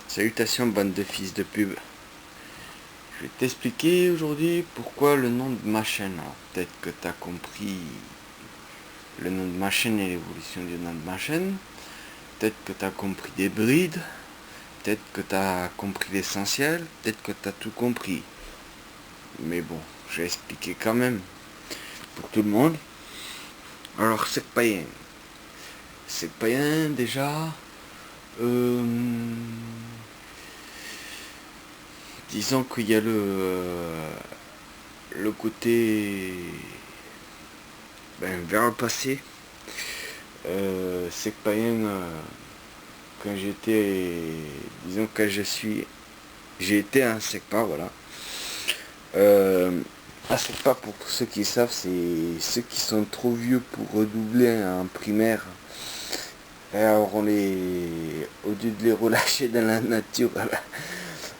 Salutations bande de fils de pub. Je vais t'expliquer aujourd'hui pourquoi le nom de ma chaîne. Alors, peut-être que tu as compris le nom de ma chaîne et l'évolution du nom de ma chaîne. Peut-être que tu as compris des brides. Peut-être que tu as compris l'essentiel. Peut-être que tu as tout compris. Mais bon, je vais expliquer quand même pour tout le monde. Alors, c'est païen. C'est païen déjà. Euh, disons qu'il y a le côté vers le passé. C'est païen quand j'étais, disons que j'ai été un SECPA, voilà. Un SECPA, pour ceux qui savent, c'est ceux qui sont trop vieux pour redoubler en primaire. Et alors au lieu de les relâcher dans la nature,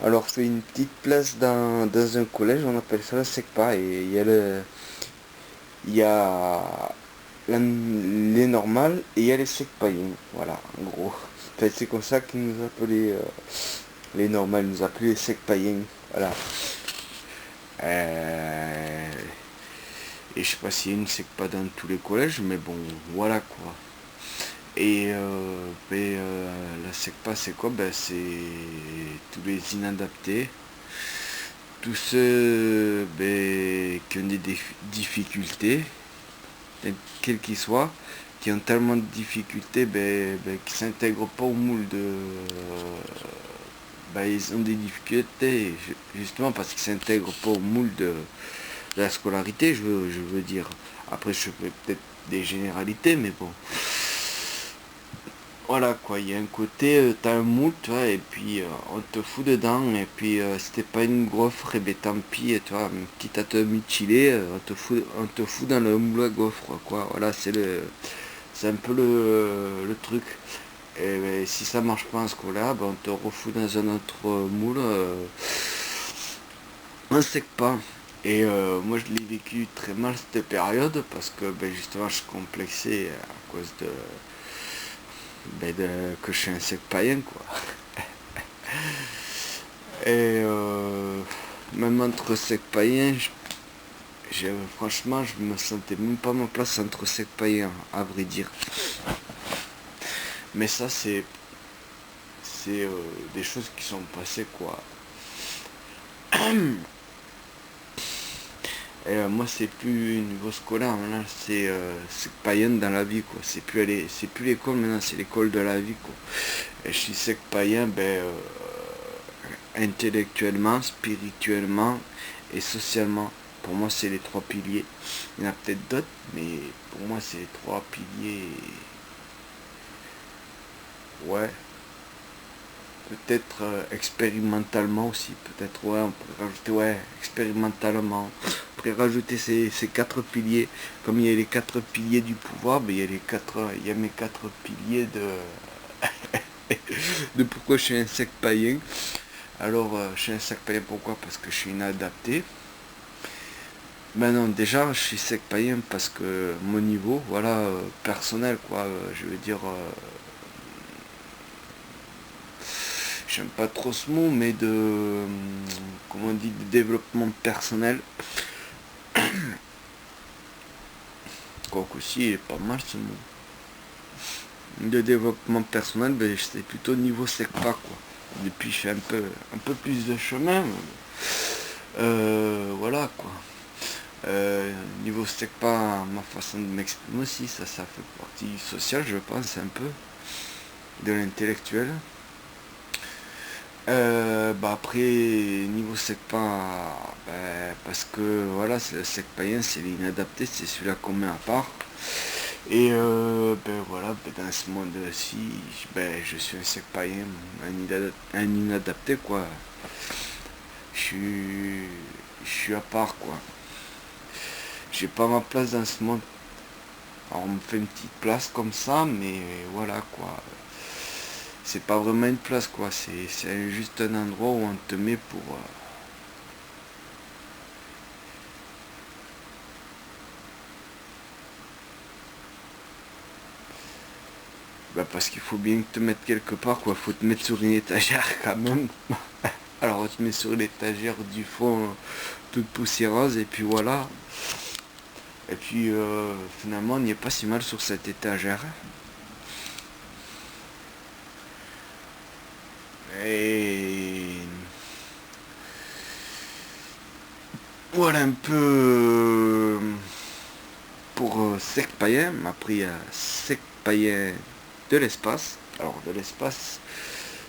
on leur fait une petite place dans un collège, on appelle ça le SECPA, et il y a les normales et il y a les SECPAïens, voilà, en gros. En fait, c'est comme ça qu'ils nous appelaient, les normales, ils nous appelaient les SECPAïens, voilà. Et je sais pas s'il y a une SECPA dans tous les collèges, mais bon, voilà quoi. Et la SECPA, c'est quoi? C'est tous les inadaptés, tous ceux qui ont des difficultés, quels qu'ils soient, qui ont tellement de difficultés qui s'intègrent pas au moule de. Ils ont des difficultés justement parce qu'ils s'intègrent pas au moule de la scolarité, je veux dire. Après, je fais peut-être des généralités, mais bon. Voilà quoi, il y a un côté, t'as un moule, tu vois, et puis on te fout dedans, et puis si t'es pas une gaufre, et ben tant pis, tu vois, quitte à te mutiler, on te fout dans le moule à gaufre, quoi. Voilà, c'est un peu le truc. Et ben, si ça marche pas en scolaire, on te refout dans un autre moule, on sait pas. Et moi je l'ai vécu très mal cette période parce que justement je complexais à cause que je suis un sec païen quoi. Et même entre sec païen, franchement je me sentais même pas ma place entre sec païen à vrai dire. Mais ça c'est des choses qui sont passées quoi. Et moi c'est plus niveau scolaire, maintenant c'est païen dans la vie quoi. C'est plus l'école maintenant, c'est l'école de la vie quoi. Et je suis sec païen intellectuellement, spirituellement et socialement. Pour moi c'est les trois piliers. Il y en a peut-être d'autres, mais pour moi c'est les trois piliers. Ouais. Peut-être expérimentalement aussi, peut-être ouais, on pourrait rajouter ouais, expérimentalement. On pourrait rajouter ces quatre piliers. Comme il y a les quatre piliers du pouvoir, il y a mes quatre piliers de pourquoi je suis un sec païen. Alors je suis un sec païen pourquoi? Parce que je suis inadapté. Ben non, déjà je suis sec païen parce que mon niveau, voilà, personnel quoi, je veux dire j'aime pas trop ce mot, mais comment on dit, de développement personnel. Quoique aussi, il est pas mal ce mot. De développement personnel, c'est plutôt niveau SECPA, quoi. Depuis, je fais un peu plus de chemin. Voilà, quoi. Niveau SECPA, ma façon de m'exprimer aussi, ça fait partie sociale, je pense, un peu, de l'intellectuel. Après, niveau SECPA, parce que voilà, c'est le SECPAien, c'est l'inadapté, c'est celui-là qu'on met à part. Et voilà, dans ce monde-ci, je suis un SECPAien, un inadapté, quoi. Je suis, je suis à part, quoi. J'ai pas ma place dans ce monde. Alors, on me fait une petite place comme ça, mais voilà, quoi. C'est pas vraiment une place quoi, c'est juste un endroit où on te met pour Bah parce qu'il faut bien te mettre quelque part, quoi. Faut te mettre sur une étagère quand même. Alors on te met sur l'étagère du fond toute poussiéreuse et puis voilà. Et puis finalement on n'y est pas si mal sur cette étagère. Et voilà un peu pour Sec Païen. Après il y a Sec Païen de l'espace. Alors de l'espace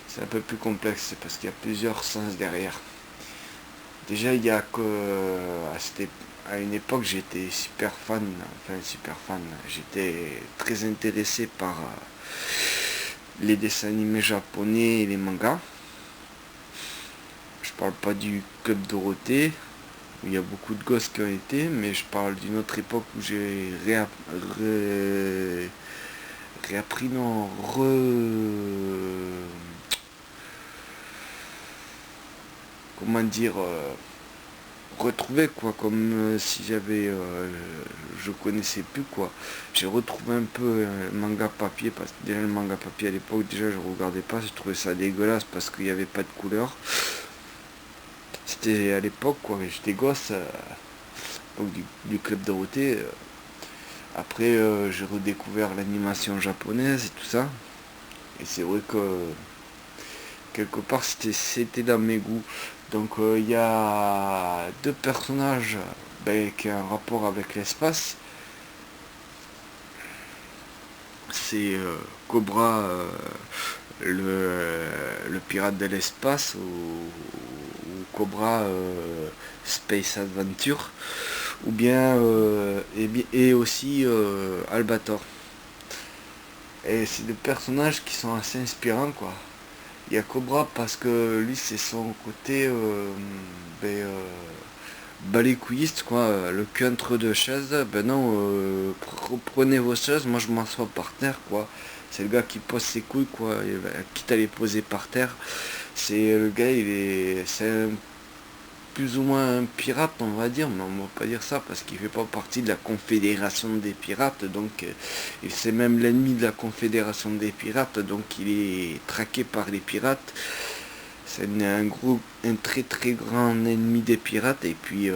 c'est un peu plus complexe parce qu'il y a plusieurs sens derrière. Déjà il y a que à une époque j'étais super fan, j'étais très intéressé par les dessins animés japonais et les mangas. Je parle pas du Club Dorothée, où il y a beaucoup de gosses qui ont été, mais je parle d'une autre époque où j'ai réappris, non, comment dire, retrouvé quoi, comme si j'avais, je connaissais plus quoi. J'ai retrouvé un peu le manga papier, parce que déjà le manga papier à l'époque, déjà je regardais pas, je trouvais ça dégueulasse parce qu'il n'y avait pas de couleur. C'était à l'époque quoi, j'étais gosse, donc du Club Dorothée. Après j'ai redécouvert l'animation japonaise et tout ça. Et c'est vrai que quelque part c'était dans mes goûts. Donc il y a deux personnages qui ont un rapport avec l'espace. C'est Cobra, le pirate de l'espace, ou Cobra Space Adventure, ou bien et aussi Albator. Et c'est des personnages qui sont assez inspirants quoi. Il y a Cobra parce que lui c'est son côté balécouilliste quoi, le cul entre deux chaises. Ben non, reprenez vos chaises, moi je m'assois par terre quoi. C'est le gars qui pose ses couilles quoi, quitte à les poser par terre. C'est le gars, c'est plus ou moins un pirate on va dire, mais on va pas dire ça parce qu'il fait pas partie de la confédération des pirates, donc c'est même l'ennemi de la confédération des pirates, donc il est traqué par les pirates. C'est un très très grand ennemi des pirates, et puis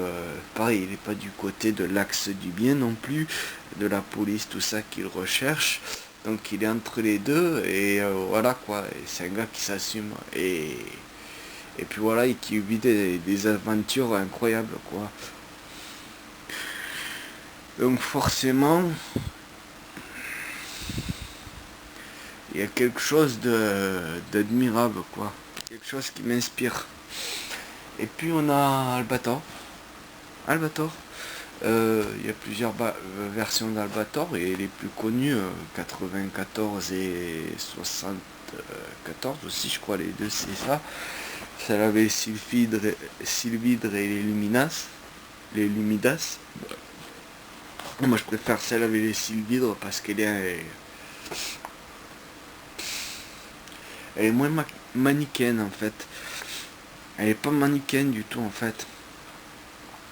pareil, il n'est pas du côté de l'axe du bien non plus, de la police, tout ça qu'il recherche. Donc il est entre les deux, et voilà quoi, et c'est un gars qui s'assume, et puis voilà, et qui vit des aventures incroyables quoi. Donc forcément, il y a quelque chose d'admirable quoi, quelque chose qui m'inspire. Et puis on a Albator. Il y a plusieurs versions d'Albator, et les plus connues, 94 et 74 aussi, je crois, les deux, c'est ça. Celle avec Sylvidre et les Lumidas. Moi, je préfère celle avec les Sylvidres parce elle est moins manichéenne en fait. Elle est pas manichéenne du tout en fait.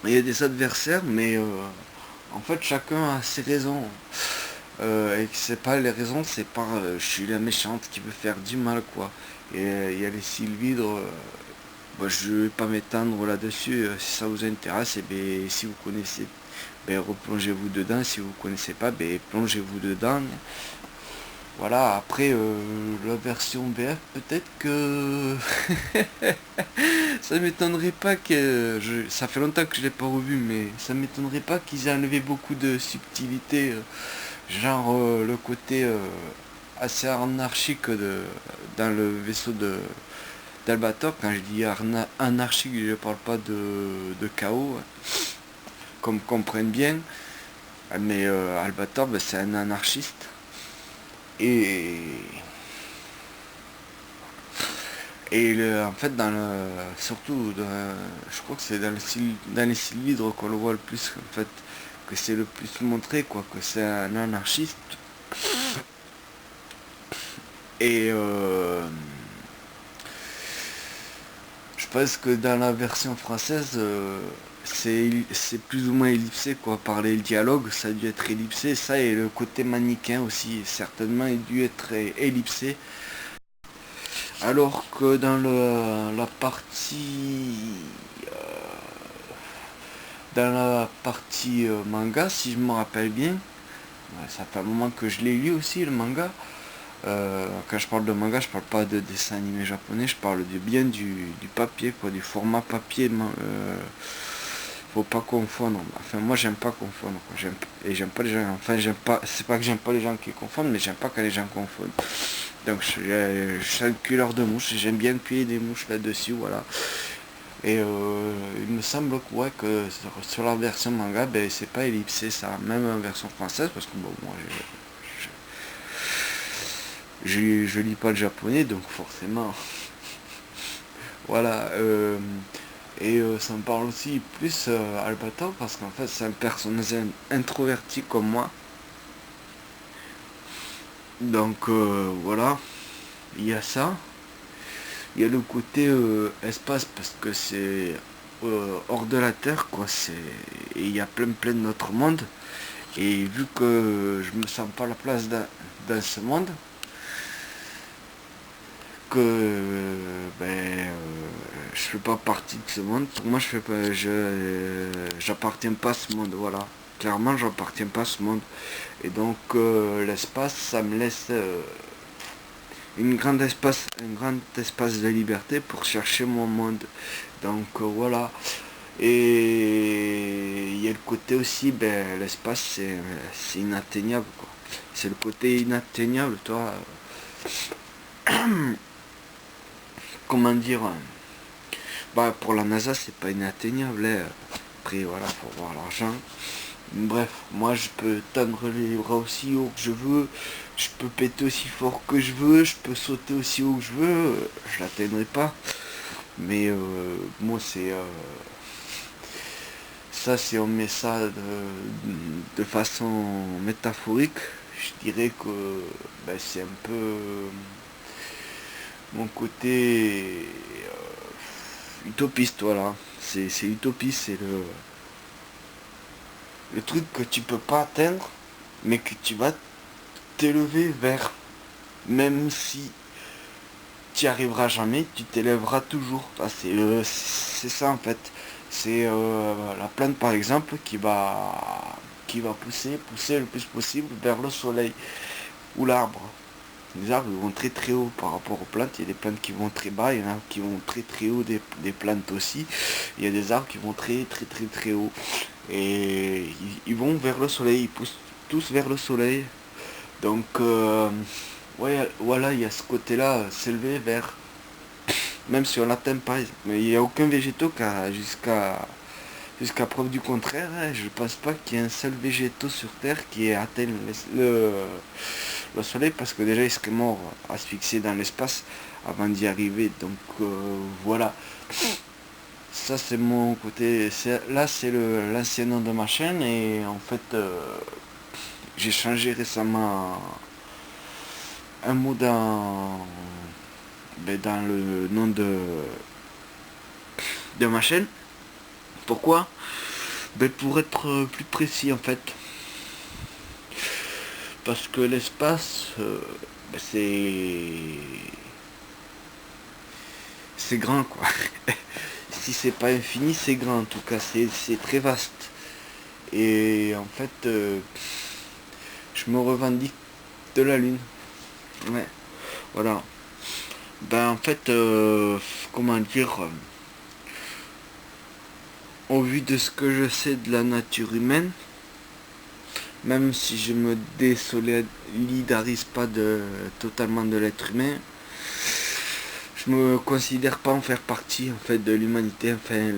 Il y a des adversaires, mais en fait chacun a ses raisons. Et que c'est pas les raisons, c'est pas je suis la méchante qui veut faire du mal quoi. Et il y a les Sylvidres, je vais pas m'étendre là-dessus. Si ça vous intéresse, et bien si vous connaissez, replongez-vous dedans. Si vous connaissez pas, plongez-vous dedans. Voilà, après la version VF, peut-être que ça m'étonnerait pas que ça fait longtemps que je l'ai pas revu, mais ça m'étonnerait pas qu'ils aient enlevé beaucoup de subtilité, genre le côté assez anarchique dans le vaisseau d'Albator. Quand je dis anarchique, je parle pas de chaos, comme comprennent bien, mais Albator c'est un anarchiste. Et en fait, surtout, je crois que c'est dans les Sylvidres qu'on le voit le plus, en fait, que c'est le plus montré, quoi, que c'est un anarchiste. Et je pense que dans la version française, c'est plus ou moins ellipsé quoi, par les dialogues, ça a dû être ellipsé, ça et le côté manichéen aussi, certainement il a dû être ellipsé. Alors que la partie manga, si je me rappelle bien, ouais, ça fait un moment que je l'ai lu aussi le manga. Quand je parle de manga, je parle pas de dessin animé japonais, je parle bien du papier, quoi, du format papier. Faut pas confondre. Enfin, moi, j'aime pas confondre, quoi. Et j'aime pas les gens. Enfin, j'aime pas. C'est pas que j'aime pas les gens qui confondent, mais j'aime pas quand les gens confondent. Donc, je suis un cueilleur de mouches. J'aime bien cueillir des mouches là-dessus, voilà. Et il me semble ouais, que sur la version manga, ben, c'est pas ellipsé, ça. Même en version française, parce que bon, moi, je lis pas le japonais, donc forcément, voilà. Et ça me parle aussi plus Albator, parce qu'en fait, c'est un personnage introverti comme moi. Donc voilà, il y a ça. Il y a le côté espace, parce que c'est hors de la Terre, quoi. Et il y a plein d'autres mondes. Et vu que je me sens pas à la place dans ce monde, que je fais pas partie de ce monde. Pour moi, je fais pas, j'appartiens pas à ce monde. Voilà, clairement, j'appartiens pas à ce monde. Et donc l'espace, ça me laisse un grand espace de liberté pour chercher mon monde. Donc voilà. Et il y a le côté aussi, ben, l'espace, c'est inatteignable, quoi. C'est le côté inatteignable, toi. Comment dire, bah, pour la NASA, c'est pas inatteignable, hein. Après, voilà, faut voir l'argent. Bref, moi, je peux tendre les bras aussi haut que je veux. Je peux péter aussi fort que je veux. Je peux sauter aussi haut que je veux. Je l'atteindrai pas. Mais moi, ça, si on met ça de façon métaphorique, je dirais que ben, c'est un peu mon côté utopiste, voilà. C'est utopiste, c'est le truc que tu peux pas atteindre, mais que tu vas t'élever vers. Même si tu n'y arriveras jamais, tu t'élèveras toujours. Ah, c'est ça en fait. C'est la plante par exemple qui va pousser le plus possible vers le soleil ou l'arbre. Les arbres vont très haut par rapport aux plantes. Il y a des plantes qui vont très bas, il y en a qui vont très haut, des plantes aussi. Il y a des arbres qui vont très haut. Et ils vont vers le soleil, ils poussent tous vers le soleil. Donc ouais, voilà, il y a ce côté-là, s'élever vers, même si on n'atteint pas, mais il n'y a aucun végétaux jusqu'à preuve du contraire, hein. Je ne pense pas qu'il y ait un seul végétaux sur Terre qui ait atteint le soleil, parce que déjà il serait mort asphyxié dans l'espace avant d'y arriver. Donc voilà, ça c'est mon côté. Là c'est l'ancien nom de ma chaîne, et en fait j'ai changé récemment un mot dans le nom de ma chaîne. Pourquoi? Pour être plus précis en fait. Parce que l'espace, c'est grand quoi. Si c'est pas infini, c'est grand en tout cas, c'est très vaste. Et en fait, je me revendique de la Lune. Ouais, voilà. Ben en fait, comment dire, au vu de ce que je sais de la nature humaine, même si je me désolidarise pas totalement de l'être humain, je me considère pas en faire partie en fait de l'humanité. Enfin,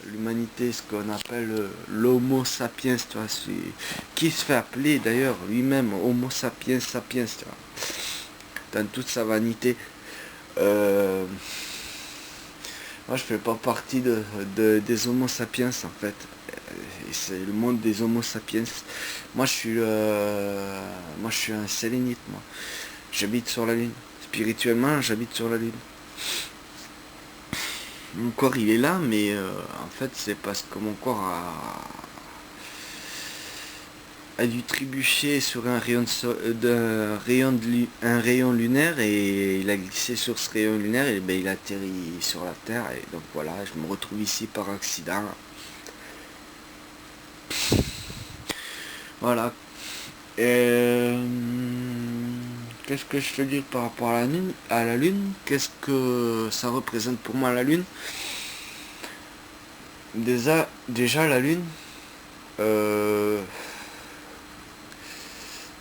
l'humanité, ce qu'on appelle l'homo sapiens, tu vois, qui se fait appeler d'ailleurs lui-même homo sapiens sapiens, tu vois, dans toute sa vanité. Euh, Moi, je fais pas partie des homo sapiens en fait. C'est le monde des homo sapiens. Moi, je suis un sélénite, moi. J'habite sur la Lune. Spirituellement, j'habite sur la Lune. mon corps il est là, mais en fait c'est parce que mon corps a dû trébucher sur un rayon, un rayon lunaire, et il a glissé sur ce rayon lunaire, et ben, il a atterri sur la Terre, et donc voilà, je me retrouve ici par accident. Voilà. Euh, Qu'est-ce que je te dis par rapport à la Lune? Qu'est-ce que ça représente pour moi la Lune? Déjà la Lune, euh,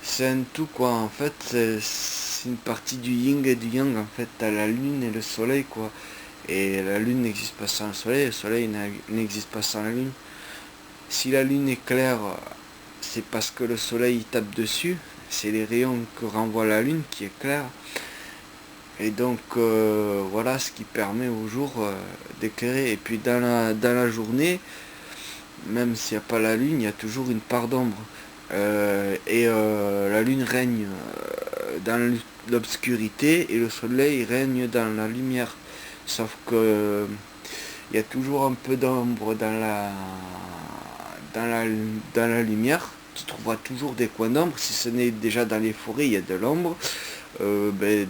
c'est un tout quoi. En fait, c'est une partie du yin et du yang. En fait, t'as la Lune et le Soleil quoi. Et la Lune n'existe pas sans le Soleil n'existe pas sans la Lune. Si la Lune est claire, c'est parce que le Soleil tape dessus. C'est les rayons que renvoie la Lune qui est claire. Et donc voilà ce qui permet au jour d'éclairer. Et puis dans la journée, même s'il n'y a pas la lune, il y a toujours une part d'ombre. La lune règne dans l'obscurité et le soleil règne dans la lumière. Sauf que il y a toujours un peu d'ombre dans la, dans la lumière. Tu trouveras toujours des coins d'ombre. Si ce n'est déjà dans les forêts, il y a de l'ombre. Ben,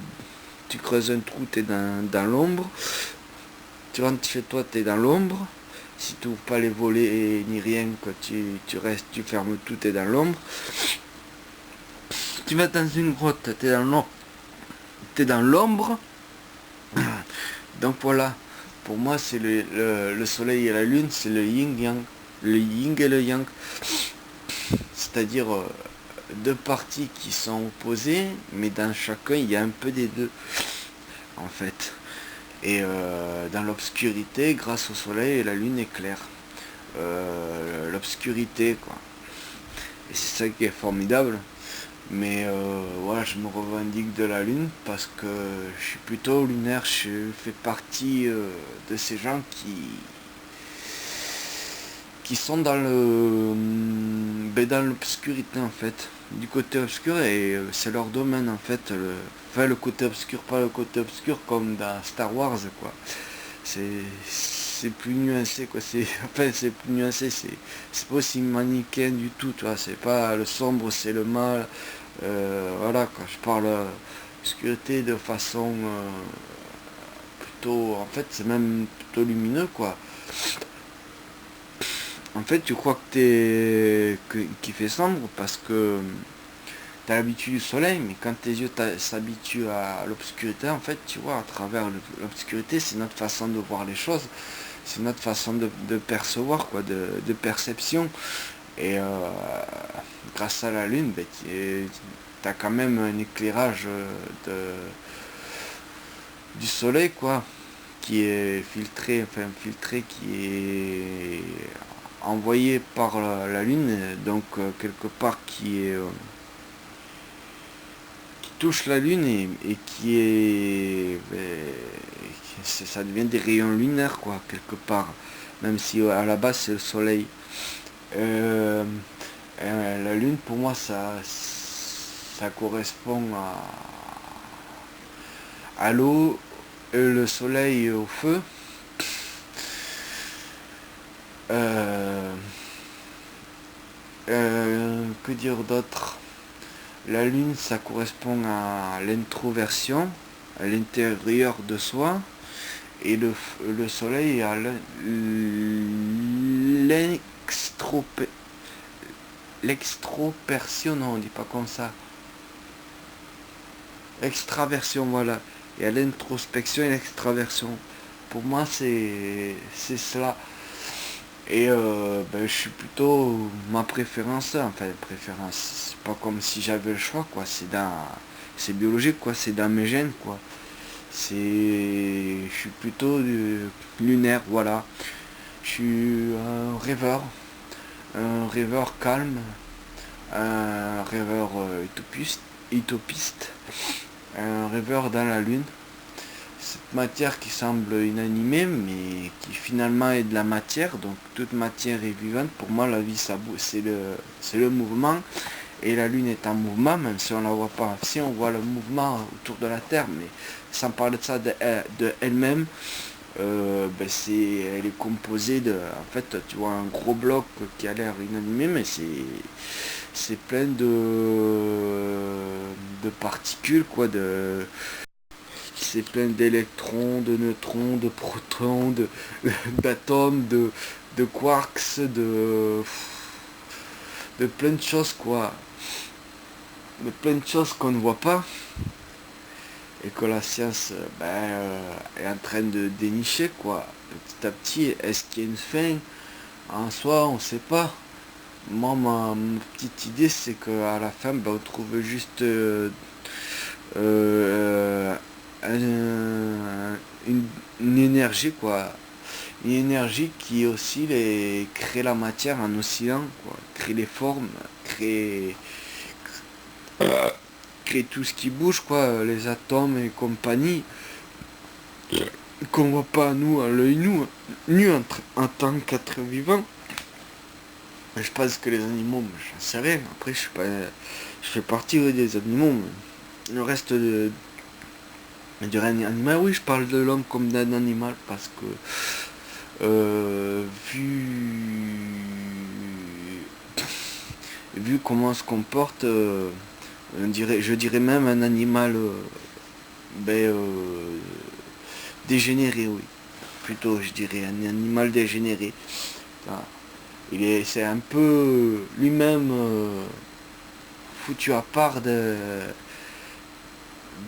tu creuses un trou, tu es dans l'ombre. Tu rentres chez toi, tu es dans l'ombre. Si tu n'ouvres pas les volets ni rien, quand tu restes, tu fermes tout, tu es dans l'ombre. Tu vas dans une grotte, tu es dans l'ombre. Donc voilà, pour moi, c'est le soleil et la lune, c'est le yin-yang. Le yin et le yang. C'est-à-dire deux parties qui sont opposées, mais dans chacun, il y a un peu des deux, en fait. Et dans l'obscurité, grâce au soleil, la lune est claire. L'obscurité, quoi. Et c'est ça qui est formidable. Mais voilà, je me revendique de la lune parce que je suis plutôt lunaire. Je fais partie de ces gens qui sont dans l'obscurité en fait, du côté obscur, et c'est leur domaine en fait, le côté obscur, pas le côté obscur comme dans Star Wars quoi. C'est plus nuancé quoi, c'est plus nuancé, c'est pas aussi manichéen du tout, tu vois, c'est pas le sombre c'est le mal, voilà quoi, je parle obscurité de façon plutôt, en fait c'est même plutôt lumineux quoi. En fait, tu crois qu'il fait sombre parce que tu as l'habitude du soleil, mais quand tes yeux s'habituent à l'obscurité, en fait, tu vois, à travers l'obscurité, c'est notre façon de voir les choses, c'est notre façon de percevoir, quoi, de perception. Et grâce à la lune, ben, tu as quand même un éclairage du soleil, quoi, qui est filtré, enfin filtré, qui est envoyé par la lune, donc quelque part qui touche la lune, et qui est, ça devient des rayons lunaires quoi quelque part, même si à la base c'est le soleil. Euh, la lune pour moi ça correspond à l'eau, le soleil au feu. Euh, que dire d'autre? La lune, ça correspond à l'introversion, à l'intérieur de soi, et le soleil à l'extropersion, non, on dit pas comme ça. Extraversion, voilà. Et à l'introspection et l'extraversion. Pour moi, c'est cela. Et ben, je suis plutôt ma préférence, enfin préférence, c'est pas comme si j'avais le choix quoi, c'est biologique quoi, c'est dans mes gènes quoi. Je suis plutôt lunaire, voilà. Je suis un rêveur calme, un rêveur utopiste, un rêveur dans la lune. Cette matière qui semble inanimée, mais qui finalement est de la matière, donc toute matière est vivante. Pour moi, la vie, c'est le mouvement, et la Lune est en mouvement, même si on ne la voit pas. Si on voit le mouvement autour de la Terre, mais sans parler de ça de elle-même, Elle est composée de, en fait, tu vois un gros bloc qui a l'air inanimé, mais c'est plein de particules, quoi, c'est plein d'électrons, de neutrons, de protons, d'atomes, de quarks, de plein de choses, quoi, de plein de choses qu'on ne voit pas et que la science est en train de dénicher, quoi, petit à petit. Est-ce qu'il y a une fin? En soi, on ne sait pas. Moi, ma petite idée, c'est qu'à la fin, on trouve juste euh, une, une énergie, quoi. Une énergie qui aussi crée la matière en oscillant, quoi. Crée les formes, crée tout ce qui bouge, quoi. Les atomes et compagnie. Qu'on voit pas nous à l'œil nu en tant qu'être vivant. Je pense que les animaux, j'en sais rien. Après, je suis pas, je fais partie des animaux. Mais le reste du règne animal, oui, je parle de l'homme comme d'un animal parce que vu comment on se comporte, je dirais même un animal ben, euh, dégénéré, oui. Plutôt, je dirais un animal dégénéré. Voilà. C'est un peu lui-même foutu à part de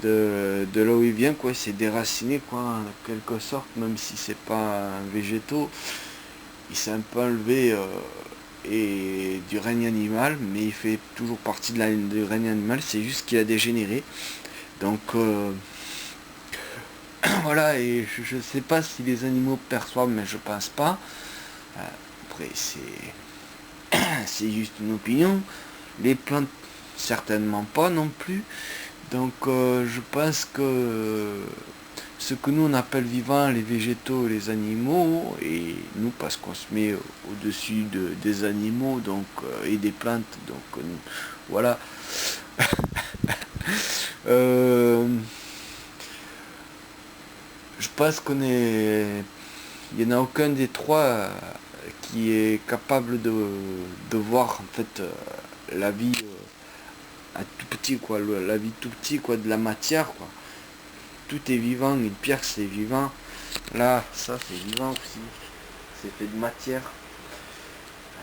là où il vient, quoi. C'est déraciné, quoi, en quelque sorte, même si c'est pas un végétaux. Il s'est un peu enlevé et du règne animal, mais il fait toujours partie du règne animal. C'est juste qu'il a dégénéré. Donc voilà, et je sais pas si les animaux perçoivent, mais je pense pas. Après, c'est juste une opinion. Les plantes, certainement pas non plus. Donc je pense que ce que nous on appelle vivant, les végétaux, les animaux, et nous parce qu'on se met au-dessus des animaux donc et des plantes, donc voilà. Euh, je pense il n'y en a aucun des trois qui est capable de voir en fait la vie à tout petit, quoi, la vie tout petit, quoi, de la matière, quoi. Tout est vivant, une pierre c'est vivant, là ça c'est vivant aussi, c'est fait de matière,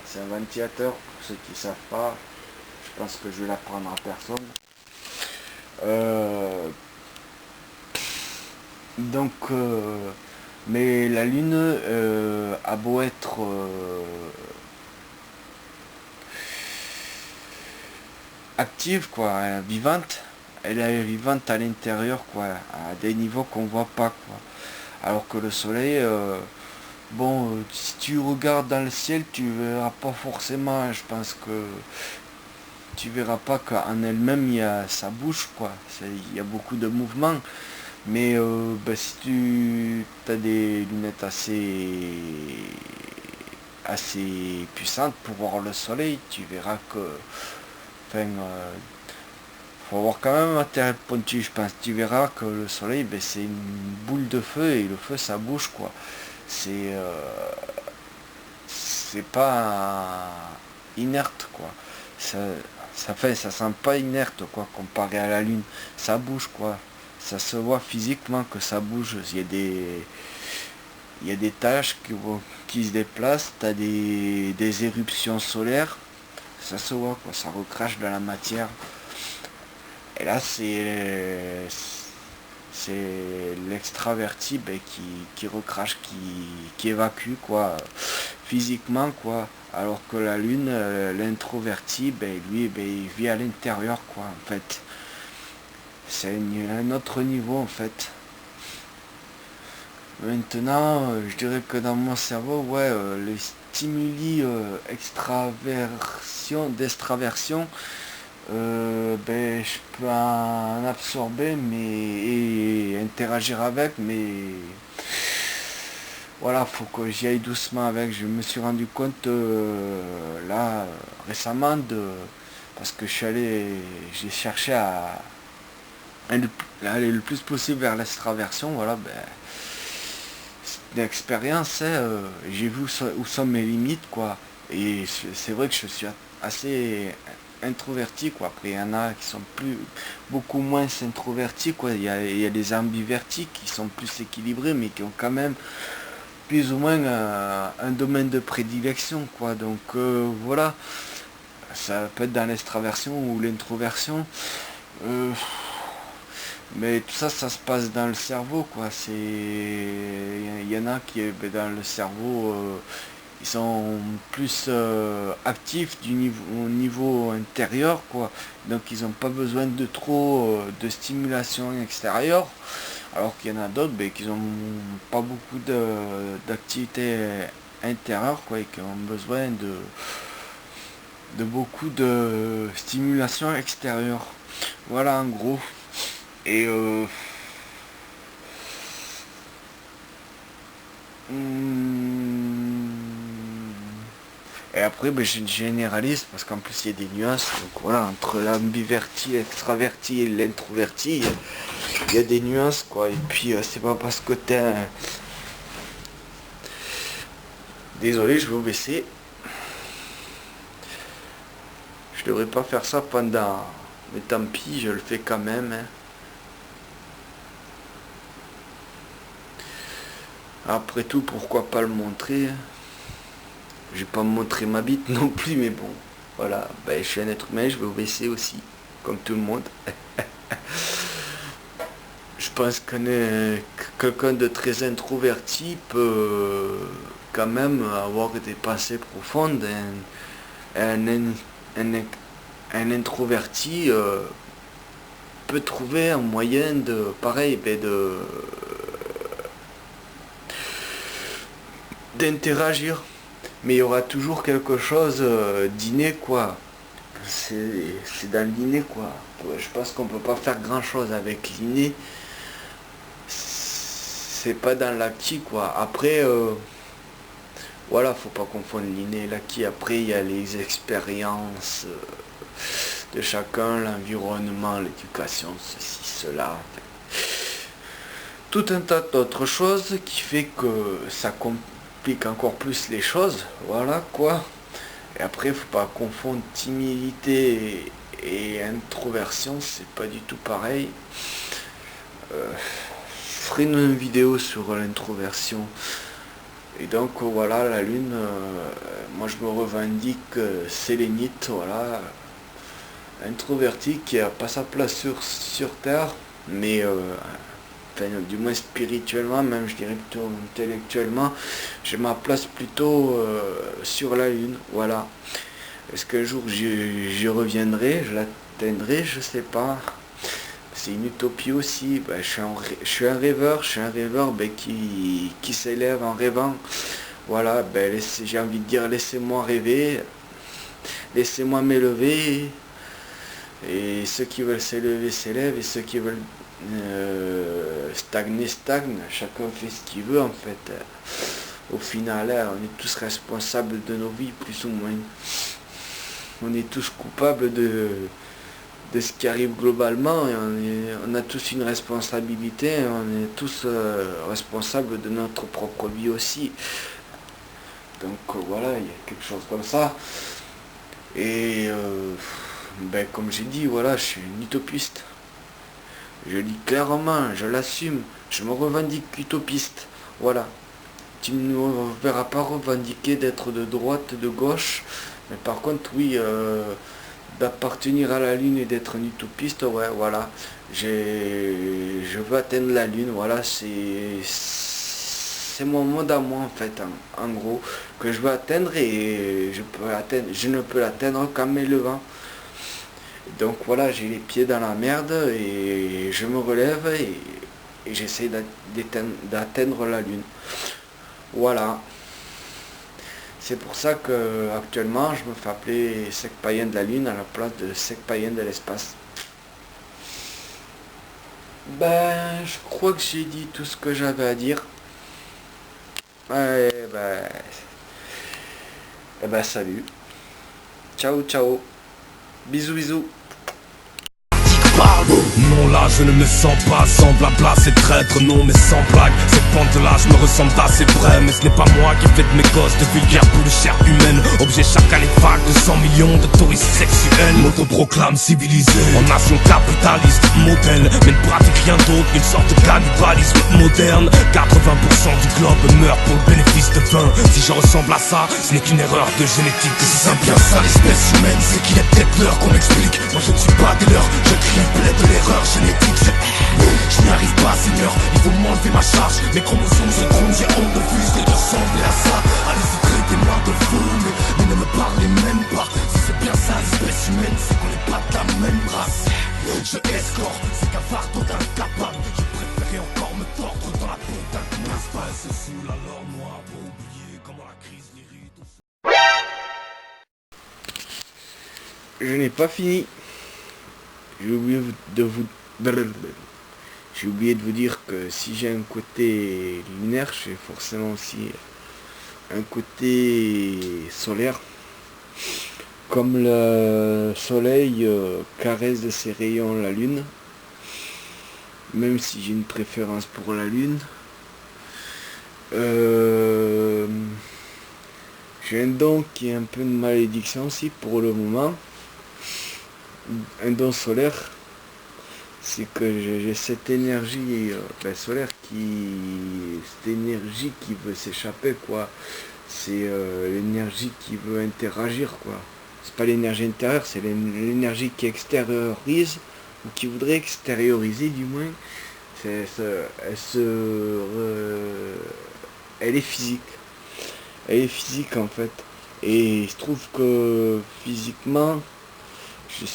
c'est un ventilateur pour ceux qui ne savent pas, je pense que je vais l'apprendre à personne. Euh, donc mais la lune a beau être active, quoi, vivante, elle est vivante à l'intérieur, quoi, à des niveaux qu'on voit pas, quoi. Alors que le soleil, bon, si tu regardes dans le ciel, tu verras pas forcément, je pense que tu verras pas qu'en elle-même, ça bouge, quoi. Il y a beaucoup de mouvements. Mais si tu as des lunettes assez puissantes pour voir le soleil, tu verras que, enfin, faut avoir quand même un matériel pointu, je pense. Tu verras que le soleil, c'est une boule de feu et le feu, ça bouge, quoi. C'est c'est pas inerte, quoi. Ça, ça sent pas inerte, quoi, comparé à la lune. Ça bouge, quoi. Ça se voit physiquement que ça bouge. Il y a des taches qui se déplacent, t'as des éruptions solaires, ça se voit, quoi, ça recrache dans la matière. Et là, c'est l'extraverti qui recrache, qui évacue, quoi, physiquement, quoi. Alors que la lune, l'introverti, lui, il vit à l'intérieur, quoi, en fait. C'est un autre niveau, en fait. Maintenant, je dirais que dans mon cerveau, ouais, les stimuli d'extraversion, je peux en absorber et interagir avec, mais voilà, faut que j'y aille doucement avec. Je me suis rendu compte là récemment parce que j'ai cherché à aller le plus possible vers l'extraversion, voilà, d'expérience, hein, j'ai vu où sont mes limites, quoi. Et c'est vrai que je suis assez introverti, quoi. Après, il y en a qui sont beaucoup moins introvertis, quoi. Il y a des ambivertis qui sont plus équilibrés, mais qui ont quand même plus ou moins un domaine de prédilection, quoi. Donc voilà, ça peut être dans l'extraversion ou l'introversion. Euh, mais tout ça, ça se passe dans le cerveau, quoi. Il y en a qui, dans le cerveau, ils sont plus actifs au niveau intérieur, quoi. Donc ils n'ont pas besoin de trop de stimulation extérieure. Alors qu'il y en a d'autres qui n'ont pas beaucoup d'activité intérieure, quoi, et qui ont besoin de beaucoup de stimulation extérieure. Voilà en gros. Et et après, je généralise parce qu'en plus il y a des nuances. Donc voilà, entre l'ambiverti, l'extraverti et l'introverti, il y a des nuances, quoi. Et puis c'est pas parce que t'es un... Désolé, je vais vous baisser. Je devrais pas faire ça pendant... Mais tant pis, je le fais quand même, hein. Après tout, pourquoi pas le montrer, hein. Je vais pas me montrer ma bite non plus, mais bon. Voilà, je suis un être humain, je vais vous baisser aussi, comme tout le monde. Je pense que quelqu'un de très introverti peut quand même avoir des pensées profondes. Un introverti peut trouver un moyen de, pareil, d'interagir. Mais il y aura toujours quelque chose d'inné, quoi. C'est dans l'inné, quoi. Je pense qu'on peut pas faire grand chose avec l'inné. C'est pas dans l'acquis, quoi. Après, voilà, faut pas confondre l'inné et l'acquis. Après, il y a les expériences de chacun, l'environnement, l'éducation, ceci, cela. Tout un tas d'autres choses qui fait que ça complique encore plus les choses. Voilà, quoi. Et après, faut pas confondre timidité et introversion, c'est pas du tout pareil. Je ferai une vidéo sur l'introversion. Et donc voilà, la lune, moi je me revendique sélénite, voilà, introverti qui a pas sa place sur Terre, mais enfin, du moins spirituellement, même je dirais plutôt intellectuellement, j'ai ma place plutôt sur la lune, voilà. Est-ce qu'un jour j'y reviendrai, je l'atteindrai, je sais pas. C'est une utopie aussi. Je suis un rêveur, qui s'élève en rêvant. Voilà, j'ai envie de dire laissez-moi rêver, laissez-moi m'élever. Et ceux qui veulent s'élever s'élèvent, et ceux qui veulent stagner stagnent. Chacun fait ce qu'il veut en fait. Au final, on est tous responsables de nos vies, plus ou moins. On est tous coupables de ce qui arrive globalement, et on a tous une responsabilité, on est tous responsables de notre propre vie aussi. Donc voilà, il y a quelque chose comme ça. Et comme j'ai dit, voilà, je suis une utopiste. Je dis clairement, je l'assume, je me revendique utopiste. Voilà. Tu ne me verras pas revendiquer d'être de droite, de gauche, mais par contre, oui, d'appartenir à la lune et d'être un utopiste, ouais, voilà. Je veux atteindre la lune, voilà, c'est mon monde à moi en fait, en gros, que je veux atteindre, et je ne peux l'atteindre qu'en m'élevant. Donc voilà, j'ai les pieds dans la merde et je me relève, et j'essaie d'atteindre la lune. Voilà. C'est pour ça que actuellement je me fais appeler sec païen de la lune à la place de sec païen de l'espace. Je crois que j'ai dit tout ce que j'avais à dire. Ouais, salut. Ciao, ciao. Bisous, bisous. Non, là je ne me sens pas semblable à ces traîtres, non mais sans blague, ces pentes là me ressemblent assez vrai, mais ce n'est pas moi qui fais de mes gosses de vulgaires bouts de chair humaine. Objet chaque année vague de 100 millions de touristes sexuels. M'autoproclame civilisé en nation capitaliste modèle, mais ne pratique rien d'autre qu'une sorte de cannibalisme moderne. 80% du globe meurt pour le bénéfice de 20. Si je ressemble à ça, ce n'est qu'une erreur de génétique. Si c'est bien ça l'espèce humaine, c'est qu'il est peut-être l'heure qu'on m'explique. Moi je ne suis pas des leurs, je triple de l'erreur génétique. Je n'y arrive pas Seigneur, il faut m'enlever ma charge. Mes chromosomes se trompent, j'ai honte de fusquer de ressembler à ça. Allez-y traitez-moi de fou, mais ne me parlez même pas. Si c'est bien ça l'espèce humaine, c'est qu'on n'est pas de la même race. Je escorte, c'est cavard dont incapable. Je préférais encore me tordre dans la peau d'un mince. Pas se saoule alors moi pour oublier comment la crise l'irrite. Je n'ai pas fini. J'ai oublié de vous... J'ai oublié de vous dire que si j'ai un côté lunaire, j'ai forcément aussi un côté solaire. Comme le soleil caresse de ses rayons la lune, même si j'ai une préférence pour la lune, j'ai un don qui est un peu une malédiction aussi pour le moment. Un don solaire, c'est que j'ai cette énergie solaire cette énergie qui veut s'échapper quoi. C'est l'énergie qui veut interagir quoi. C'est pas l'énergie intérieure, c'est l'énergie qui extériorise ou qui voudrait extérioriser du moins. Elle est physique. Elle est physique en fait. Et il se trouve que physiquement, j'ai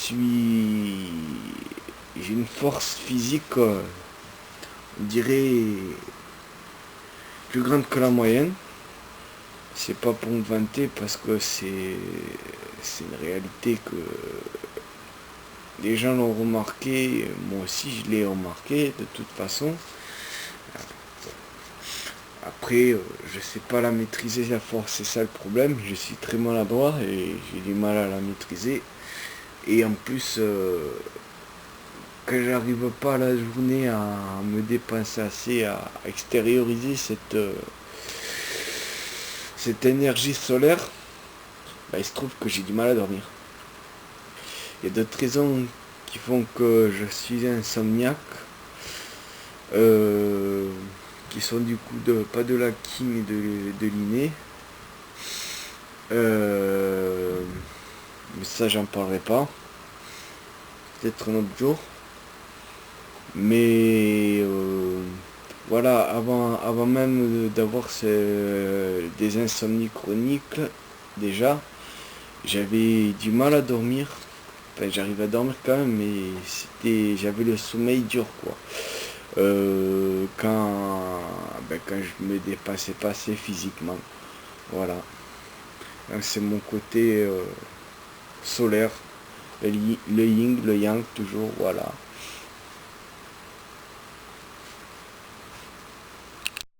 une force physique, on dirait, plus grande que la moyenne. C'est pas pour me vanter parce que c'est une réalité que les gens l'ont remarqué, moi aussi je l'ai remarqué de toute façon. Après, je sais pas la maîtriser la force, c'est ça le problème. Je suis très maladroit et j'ai du mal à la maîtriser. Et en plus, quand j'arrive pas à la journée à me dépenser assez, à extérioriser cette énergie solaire, il se trouve que j'ai du mal à dormir. Il y a d'autres raisons qui font que je suis insomniaque, qui sont du coup pas de la Kim mais de l'inné. Mais ça j'en parlerai pas. Peut-être un autre jour. Mais voilà, avant même d'avoir des insomnies chroniques, déjà, j'avais du mal à dormir. Enfin, j'arrivais à dormir quand même, mais j'avais le sommeil dur, quoi. Quand je me dépassais pas assez physiquement. Voilà. C'est mon côté solaire. Le yin, le yang, toujours, voilà.